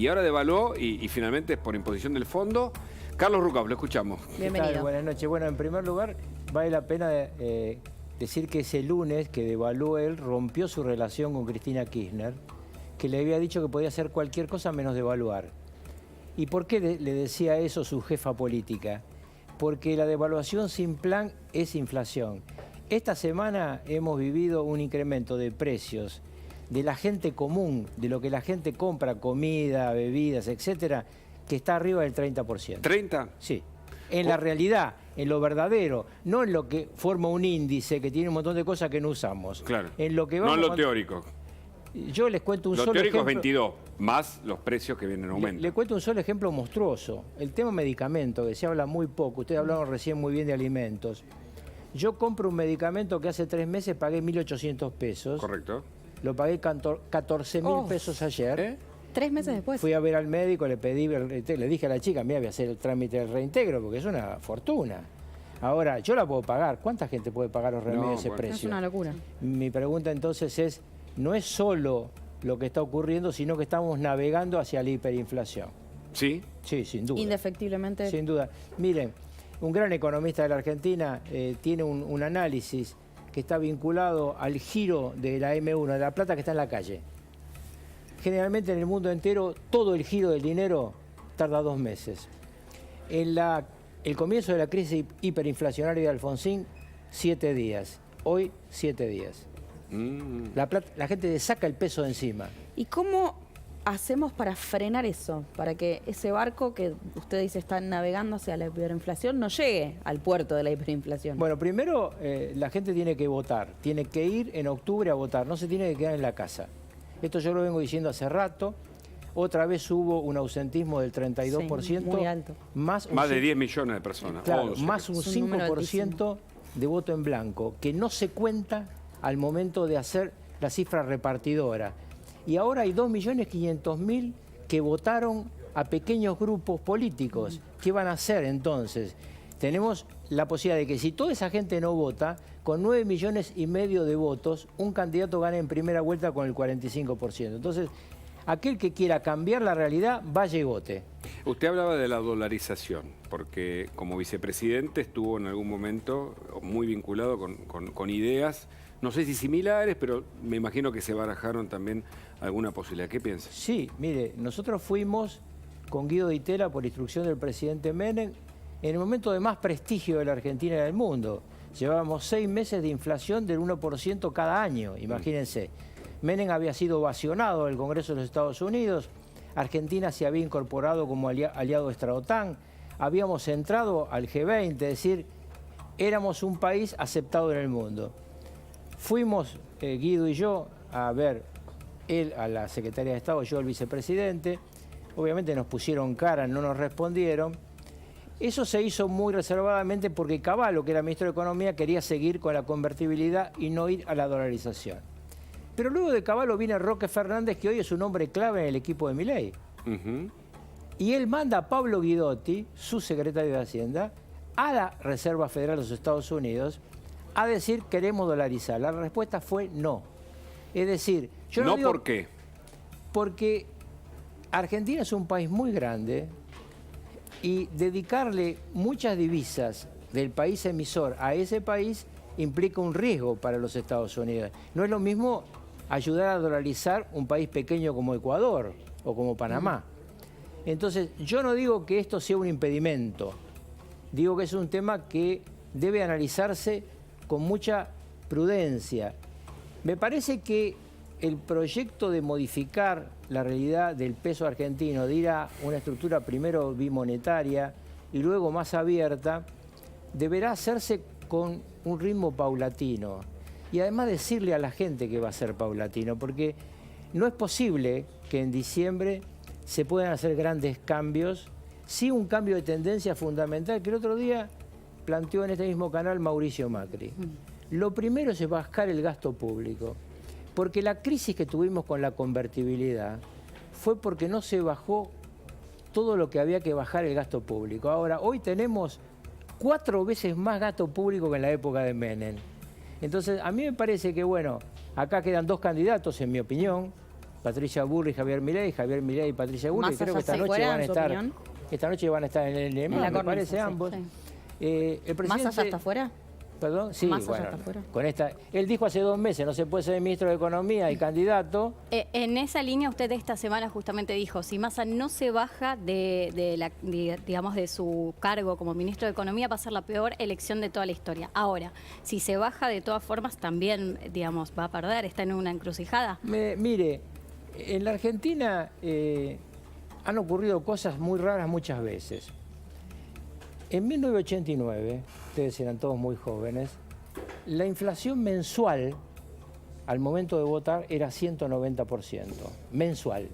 y ahora devaluó y finalmente por imposición del fondo. Carlos Rucauf, lo escuchamos. Bienvenido. Buenas noches. Bueno, en primer lugar, vale la pena decir que ese lunes que devaluó él, rompió su relación con Cristina Kirchner, que le había dicho que podía hacer cualquier cosa menos devaluar. ¿Y por qué le decía eso su jefa política? Porque la devaluación sin plan es inflación. Esta semana hemos vivido un incremento de precios de la gente común, de lo que la gente compra, comida, bebidas, etcétera, que está arriba del 30%. ¿30? Sí. En la realidad, en lo verdadero, no en lo que forma un índice que tiene un montón de cosas que no usamos. Claro. En lo que no en lo teórico. Yo les cuento un solo ejemplo. Lo teórico es 22, más los precios que vienen en aumento. Le cuento un solo ejemplo monstruoso. El tema medicamento, que se habla muy poco. Ustedes hablaron recién muy bien de alimentos. Yo compro un medicamento que hace 3 meses pagué 1.800 pesos. Correcto. Lo pagué 14.000 pesos ayer. 3 meses después. Fui a ver al médico, le dije a la chica, mira, voy a hacer el trámite del reintegro porque es una fortuna. Ahora, yo la puedo pagar. ¿Cuánta gente puede pagar los remedios de ese precio? Es una locura. Mi pregunta entonces es, no es solo lo que está ocurriendo, sino que estamos navegando hacia la hiperinflación. ¿Sí? Sí, sin duda. Indefectiblemente. Sin duda. Miren, un gran economista de la Argentina tiene un análisis que está vinculado al giro de la M1, de la plata que está en la calle. Generalmente en el mundo entero todo el giro del dinero tarda 2 meses. El comienzo de la crisis hiperinflacionaria de Alfonsín, 7 días. Hoy, 7 días. La gente le saca el peso de encima. ¿Y cómo hacemos para frenar eso? Para que ese barco que usted dice está navegando hacia la hiperinflación no llegue al puerto de la hiperinflación. Bueno, primero la gente tiene que votar. Tiene que ir en octubre a votar. No se tiene que quedar en la casa. Esto yo lo vengo diciendo hace rato. Otra vez hubo un ausentismo del 32%. Sí, muy alto. Más de 10 millones de personas. Claro, más un 5% de voto en blanco, que no se cuenta al momento de hacer la cifra repartidora. Y ahora hay 2.500.000 que votaron a pequeños grupos políticos. ¿Qué van a hacer entonces? Tenemos la posibilidad de que si toda esa gente no vota, con 9,5 millones de votos, un candidato gana en primera vuelta con el 45%. Entonces, aquel que quiera cambiar la realidad, vaya y vote. Usted hablaba de la dolarización, porque como vicepresidente estuvo en algún momento muy vinculado con ideas, no sé si similares, pero me imagino que se barajaron también alguna posibilidad. ¿Qué piensa? Sí, mire, nosotros fuimos con Guido Di Tella por instrucción del presidente Menem en el momento de más prestigio de la Argentina y del mundo. Llevábamos 6 meses de inflación del 1% cada año, imagínense. Menem había sido ovacionado del Congreso de los Estados Unidos, Argentina se había incorporado como aliado de la OTAN, habíamos entrado al G20, es decir, éramos un país aceptado en el mundo. Fuimos, Guido y yo, a ver, él a la Secretaría de Estado, yo al vicepresidente, obviamente nos pusieron cara, no nos respondieron. Eso se hizo muy reservadamente porque Cavallo, que era ministro de Economía, quería seguir con la convertibilidad y no ir a la dolarización. Pero luego de Cavallo viene Roque Fernández, que hoy es un hombre clave en el equipo de Milei. Y él manda a Pablo Guidotti, su secretario de Hacienda, a la Reserva Federal de los Estados Unidos a decir queremos dolarizar. La respuesta fue no. Es decir, yo no digo, ¿por qué? Porque Argentina es un país muy grande y dedicarle muchas divisas del país emisor a ese país implica un riesgo para los Estados Unidos. No es lo mismo ayudar a dolarizar un país pequeño como Ecuador o como Panamá. Entonces, yo no digo que esto sea un impedimento. Digo que es un tema que debe analizarse con mucha prudencia. Me parece que el proyecto de modificar la realidad del peso argentino, de ir a una estructura primero bimonetaria y luego más abierta, deberá hacerse con un ritmo paulatino. Y además decirle a la gente que va a ser paulatino, porque no es posible que en diciembre se puedan hacer grandes cambios, sí un cambio de tendencia fundamental que el otro día planteó en este mismo canal Mauricio Macri. Lo primero es bajar el gasto público, porque la crisis que tuvimos con la convertibilidad fue porque no se bajó todo lo que había que bajar el gasto público. Ahora, hoy tenemos 4 veces más gasto público que en la época de Menem. Entonces, a mí me parece que, bueno, acá quedan 2 candidatos, en mi opinión, Patricia Bullrich y Javier Milei y Patricia Bullrich. Massa Creo que ya se fuera, en su opinión. esta noche van a estar en el EMA, me parece, sí, ambos. sí. El presidente, ¿Massa ya está fuera? Perdón, sí, Massa ya bueno, está fuera. con esta, él dijo hace 2 meses, no se puede ser ministro de Economía y candidato. En esa línea usted esta semana justamente dijo, si Massa no se baja digamos, de su cargo como ministro de Economía, va a ser la peor elección de toda la historia. Ahora, si se baja de todas formas también, digamos, va a perder, está en una encrucijada. Mire, en la Argentina han ocurrido cosas muy raras muchas veces. En 1989, ustedes eran todos muy jóvenes, la inflación mensual al momento de votar era 190%, mensual.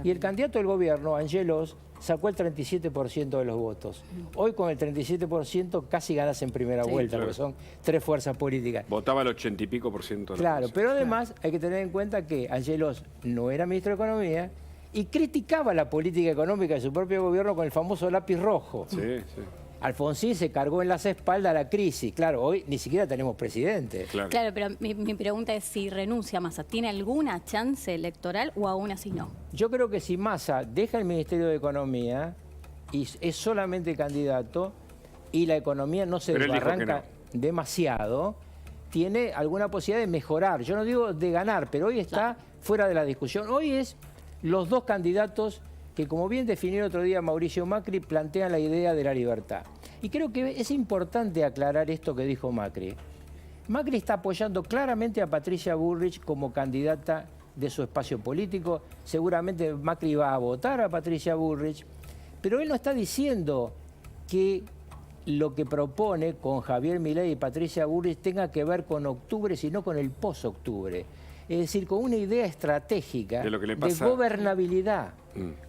Y el candidato del gobierno, Angelos, sacó el 37% de los votos. Hoy con el 37% casi ganas en primera vuelta, claro. porque son 3 fuerzas políticas. Votaba el 80 y pico por ciento. Claro, pero además hay que tener en cuenta que Angelos no era ministro de Economía y criticaba la política económica de su propio gobierno con el famoso lápiz rojo. Sí, sí. Alfonsín se cargó en las espaldas la crisis. Claro, hoy ni siquiera tenemos presidente. Claro. Claro, pero mi pregunta es si renuncia Massa, ¿tiene alguna chance electoral o aún así no? Yo creo que si Massa deja el Ministerio de Economía y es solamente candidato y la economía no se Pero él dijo que desbarranca demasiado, tiene alguna posibilidad de mejorar. Yo no digo de ganar, pero hoy está fuera de la discusión. Hoy es los 2 candidatos que, como bien definió el otro día Mauricio Macri, plantean la idea de la libertad. Y creo que es importante aclarar esto que dijo Macri. Macri está apoyando claramente a Patricia Bullrich como candidata de su espacio político. Seguramente Macri va a votar a Patricia Bullrich, pero él no está diciendo que lo que propone con Javier Milei y Patricia Bullrich tenga que ver con octubre, sino con el post-octubre. Es decir, con una idea estratégica De lo que le pasa. de gobernabilidad.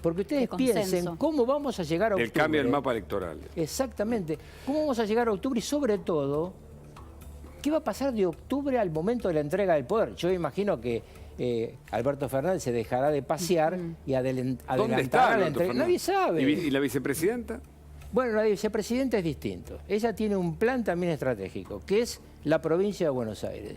Porque ustedes De consenso. piensen cómo vamos a llegar a octubre. El cambio del mapa electoral. Exactamente. ¿Cómo vamos a llegar a octubre? Y sobre todo, ¿qué va a pasar de octubre al momento de la entrega del poder? Yo imagino que Alberto Fernández se dejará de pasear y ¿Dónde está adelantará la Alberto entrega. Fernández? Nadie sabe. ¿Y la vicepresidenta? Bueno, la vicepresidenta es distinto. Ella tiene un plan también estratégico, que es la provincia de Buenos Aires.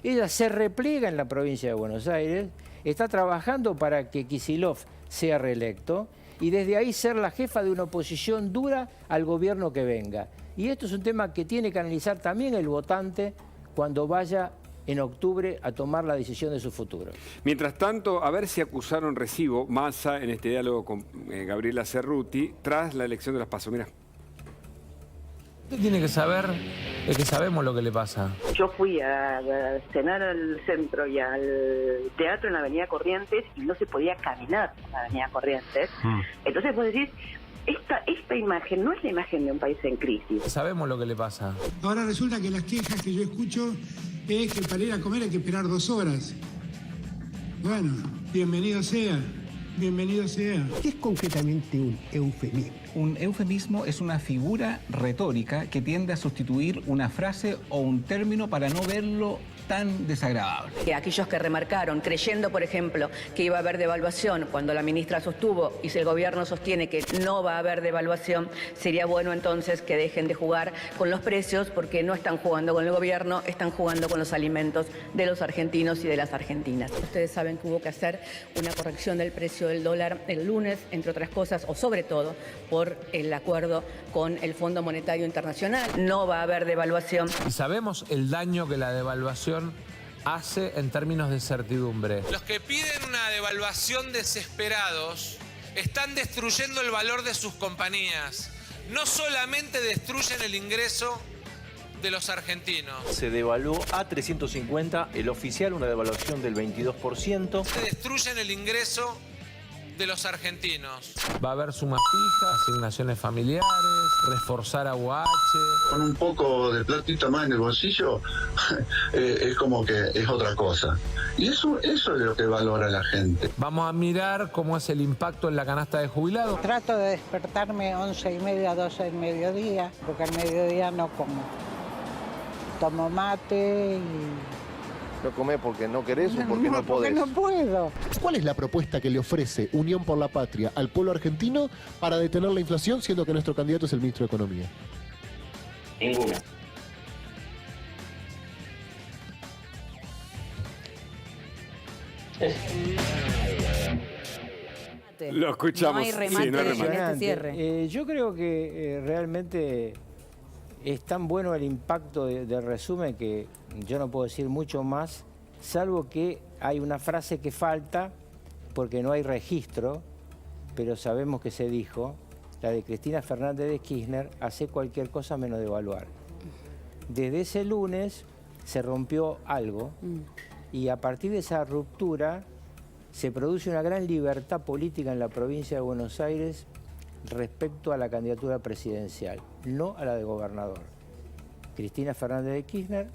Ella se repliega en la provincia de Buenos Aires, está trabajando para que Kicillof sea reelecto y desde ahí ser la jefa de una oposición dura al gobierno que venga. Y esto es un tema que tiene que analizar también el votante cuando vaya en octubre a tomar la decisión de su futuro. Mientras tanto, a ver si acusaron recibo Massa en este diálogo con Gabriela Cerruti tras la elección de las PASO. Mirá. Usted tiene que saber de que sabemos lo que le pasa. Yo fui a cenar al centro y al teatro en la Avenida Corrientes y no se podía caminar en la Avenida Corrientes. Entonces vos decís, esta imagen no es la imagen de un país en crisis. Sabemos lo que le pasa. Ahora resulta que las quejas que yo escucho es que para ir a comer hay que esperar 2 horas. Bueno, bienvenido sea, bienvenido sea. ¿Qué es concretamente un eufemismo? Un eufemismo es una figura retórica que tiende a sustituir una frase o un término para no verlo tan desagradable. Que aquellos que remarcaron, creyendo, por ejemplo, que iba a haber devaluación, cuando la ministra sostuvo y si el gobierno sostiene que no va a haber devaluación, sería bueno entonces que dejen de jugar con los precios porque no están jugando con el gobierno, están jugando con los alimentos de los argentinos y de las argentinas. Ustedes saben que hubo que hacer una corrección del precio del dólar el lunes, entre otras cosas, o sobre todo por el acuerdo con el Fondo Monetario Internacional. No va a haber devaluación. Y sabemos el daño que la devaluación hace en términos de certidumbre. Los que piden una devaluación desesperados están destruyendo el valor de sus compañías. No solamente destruyen el ingreso de los argentinos. Se devaluó a 350, el oficial una devaluación del 22%. Se destruyen el ingreso de los argentinos. Va a haber sumas fijas, asignaciones familiares, reforzar a UH. Con un poco de platita más en el bolsillo, es como que es otra cosa. Y eso es lo que valora la gente. Vamos a mirar cómo es el impacto en la canasta de jubilados. Trato de despertarme 11:30, 12 del mediodía, porque al mediodía no como. Tomo mate y... ¿No comés porque no querés o porque no podés? Porque no puedo. ¿Cuál es la propuesta que le ofrece Unión por la Patria al pueblo argentino para detener la inflación, siendo que nuestro candidato es el ministro de Economía? Ninguna. Es remate. Lo escuchamos. No hay remate Sí, no hay en remate. este cierre. Yo creo que realmente es tan bueno el impacto del resumen que yo no puedo decir mucho más, salvo que hay una frase que falta porque no hay registro, pero sabemos que se dijo, la de Cristina Fernández de Kirchner, hace cualquier cosa menos devaluar. Desde ese lunes se rompió algo y a partir de esa ruptura se produce una gran libertad política en la provincia de Buenos Aires respecto a la candidatura presidencial, no a la de gobernador. Cristina Fernández de Kirchner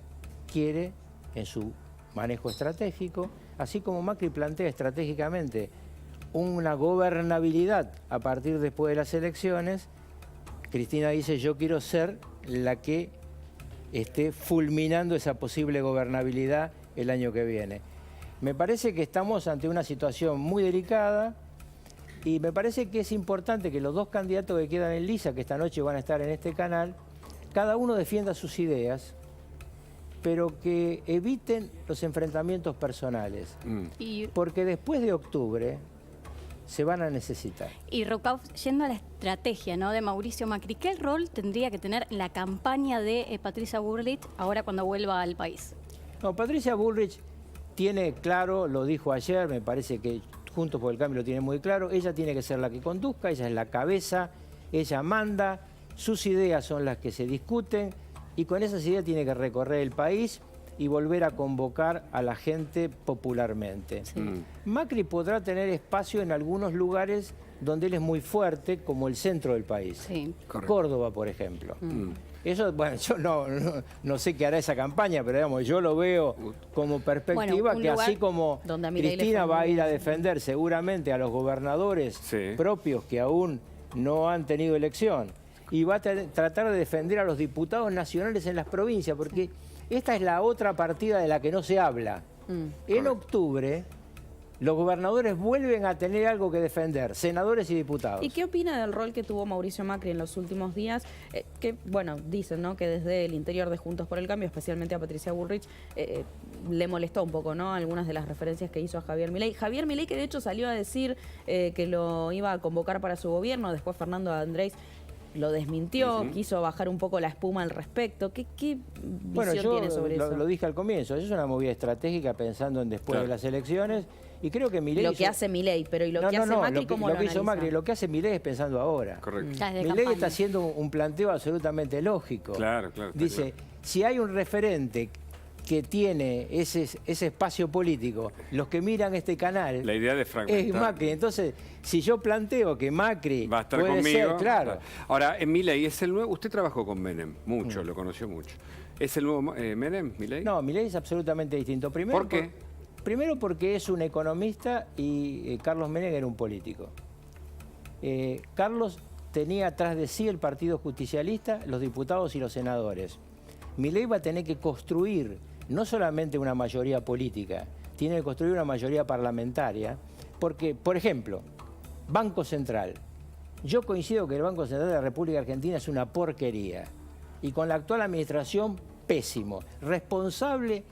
quiere, en su manejo estratégico, así como Macri plantea estratégicamente una gobernabilidad a partir después de las elecciones, Cristina dice: yo quiero ser la que esté fulminando esa posible gobernabilidad el año que viene. Me parece que estamos ante una situación muy delicada y me parece que es importante que los dos candidatos que quedan en liza, que esta noche van a estar en este canal, cada uno defienda sus ideas, pero que eviten los enfrentamientos personales. Porque después de octubre se van a necesitar. Y Rucauf, yendo a la estrategia, ¿no?, de Mauricio Macri, ¿qué rol tendría que tener la campaña de Patricia Bullrich ahora cuando vuelva al país? No, Patricia Bullrich tiene claro, lo dijo ayer, me parece que Juntos por el Cambio lo tiene muy claro, ella tiene que ser la que conduzca, ella es la cabeza, ella manda, sus ideas son las que se discuten y con esas ideas tiene que recorrer el país y volver a convocar a la gente popularmente. Macri podrá tener espacio en algunos lugares donde él es muy fuerte, como el centro del país. Córdoba, por ejemplo. Eso, bueno, yo no sé qué hará esa campaña, pero digamos, yo lo veo como perspectiva, que así como Cristina va a ir a defender seguramente a los gobernadores propios que aún no han tenido elección, y va a tratar de defender a los diputados nacionales en las provincias, porque esta es la otra partida de la que no se habla. En octubre, los gobernadores vuelven a tener algo que defender, senadores y diputados. ¿Y qué opina del rol que tuvo Mauricio Macri en los últimos días? Que, bueno, dicen, ¿no?, que desde el interior de Juntos por el Cambio, especialmente a Patricia Bullrich, le molestó un poco, ¿no?, algunas de las referencias que hizo a Javier Milei. Javier Milei, que de hecho salió a decir que lo iba a convocar para su gobierno, después Fernando Andrés lo desmintió, quiso bajar un poco la espuma al respecto. ¿Qué visión tiene sobre eso? Lo dije al comienzo, eso es una movida estratégica pensando en después de las elecciones, y creo que Milei... Lo que hace Milei, pero ¿y lo que hace Macri, cómo lo que hizo analiza? Macri, lo que hace Milei es pensando ahora. Milei está haciendo un planteo absolutamente lógico. Dice, si hay un referente que tiene ese espacio político, los que miran este canal, la idea de fragmentar es Macri. Entonces, si yo planteo que Macri va a estar puede conmigo, ser, claro. Ahora, en Milei es el nuevo. Usted trabajó con Menem mucho, lo conoció mucho. ¿Es el nuevo Menem, Milei? No, Milei es absolutamente distinto. Primero, ¿por qué? Primero porque es un economista y Carlos Menem era un político. Carlos tenía atrás de sí el Partido Justicialista, los diputados y los senadores. Milei va a tener que construir no solamente una mayoría política, tiene que construir una mayoría parlamentaria, porque, por ejemplo, Banco Central. Yo coincido que el Banco Central de la República Argentina es una porquería, y con la actual administración, pésimo, responsable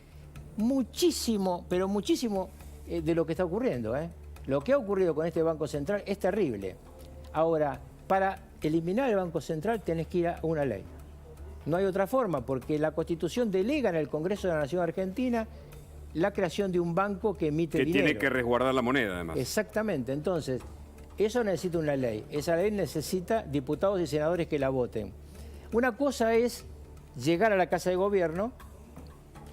muchísimo, pero muchísimo de lo que está ocurriendo. Lo que ha ocurrido con este Banco Central es terrible. Ahora, para eliminar el Banco Central tenés que ir a una ley. No hay otra forma, porque la Constitución delega en el Congreso de la Nación Argentina la creación de un banco que emite dinero. Que tiene que resguardar la moneda, además. Exactamente. Entonces, eso necesita una ley. Esa ley necesita diputados y senadores que la voten. Una cosa es llegar a la Casa de Gobierno,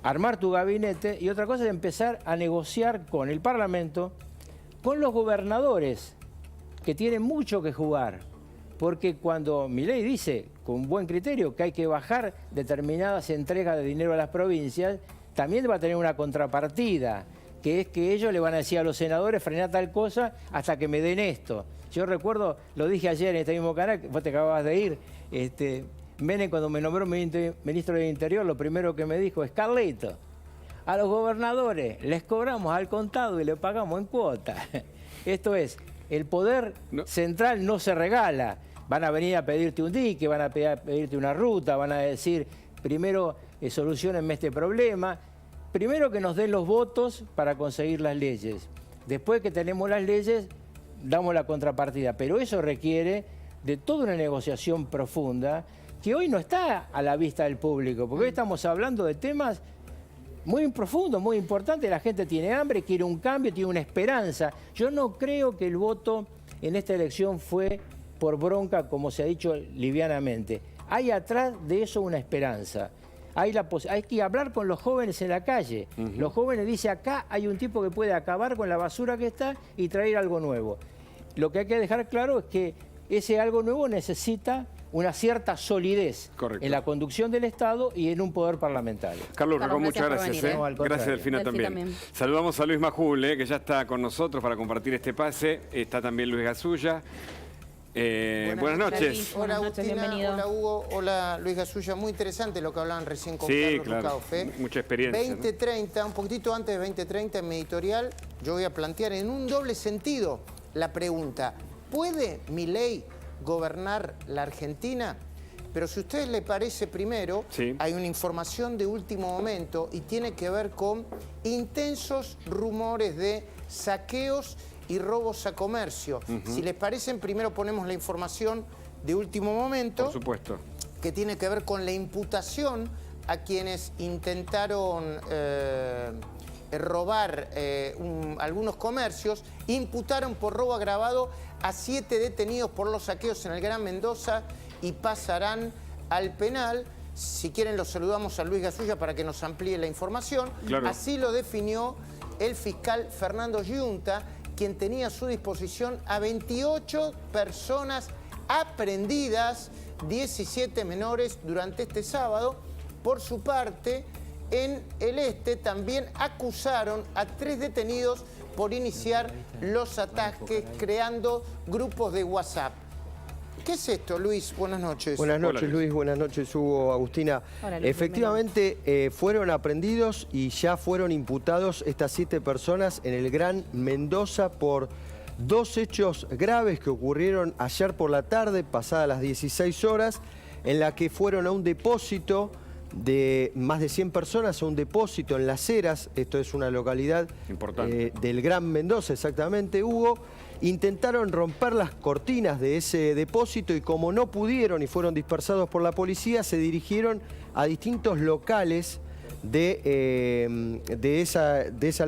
armar tu gabinete, y otra cosa es empezar a negociar con el Parlamento, con los gobernadores, que tienen mucho que jugar. Porque cuando Milei dice, con buen criterio, que hay que bajar determinadas entregas de dinero a las provincias, también va a tener una contrapartida, que es que ellos le van a decir a los senadores, frená tal cosa hasta que me den esto. Yo recuerdo, lo dije ayer en este mismo canal, vos te acababas de ir, Menem, cuando me nombró ministro del Interior, lo primero que me dijo es: Carlito, a los gobernadores les cobramos al contado y le pagamos en cuota. Esto es, el poder central no se regala. Van a venir a pedirte un dique, van a pedirte una ruta, van a decir, primero solucionenme este problema, primero que nos den los votos para conseguir las leyes. Después que tenemos las leyes, damos la contrapartida. Pero eso requiere de toda una negociación profunda que hoy no está a la vista del público, porque hoy estamos hablando de temas muy profundos, muy importantes. La gente tiene hambre, quiere un cambio, tiene una esperanza. Yo no creo que el voto en esta elección fue por bronca, como se ha dicho livianamente. Hay atrás de eso una esperanza. Hay que hablar con los jóvenes en la calle. Los jóvenes dicen, acá hay un tipo que puede acabar con la basura que está y traer algo nuevo. Lo que hay que dejar claro es que ese algo nuevo necesita una cierta solidez en la conducción del Estado y en un poder parlamentario. Carlos Racón, muchas gracias. No, gracias, Delfina, también. Saludamos a Luis Majul, que ya está con nosotros para compartir este pase. Está también Luis Gasulla. Buenas noches. Hola, noches, Agustina, bienvenido. hola Hugo, hola Luis Gasulla. Muy interesante lo que hablaban recién con Carlos Rucauf. Mucha experiencia. 2030, un poquitito antes de 2030 en mi editorial, yo voy a plantear en un doble sentido la pregunta: ¿puede Milei gobernar la Argentina? Pero si a ustedes les parece, primero, hay una información de último momento y tiene que ver con intensos rumores de saqueos y robos a comercio. Si les parecen, primero ponemos la información de último momento. Por supuesto. Que tiene que ver con la imputación a quienes intentaron robar algunos comercios. Imputaron por robo agravado a 7 detenidos por los saqueos en el Gran Mendoza y pasarán al penal. Si quieren, los saludamos a Luis Gasulla para que nos amplíe la información. Claro. Así lo definió el fiscal Fernando Giunta, quien tenía a su disposición a 28 personas aprehendidas, 17 menores durante este sábado. Por su parte, en el este también acusaron a 3 detenidos por iniciar los ataques creando grupos de WhatsApp. ¿Qué es esto, Luis? Buenas noches. Buenas noches, Luis. Buenas noches, Hugo, Agustina. Hola, Luis. Efectivamente, fueron aprendidos y ya fueron imputados estas 7 personas en el Gran Mendoza por 2 hechos graves que ocurrieron ayer por la tarde, pasadas las 16 horas, en la que fueron a un depósito de más de 100 personas, a un depósito en Las Heras, esto es una localidad del Gran Mendoza, exactamente, Hugo. Intentaron romper las cortinas de ese depósito y como no pudieron y fueron dispersados por la policía, se dirigieron a distintos locales de esa localidad.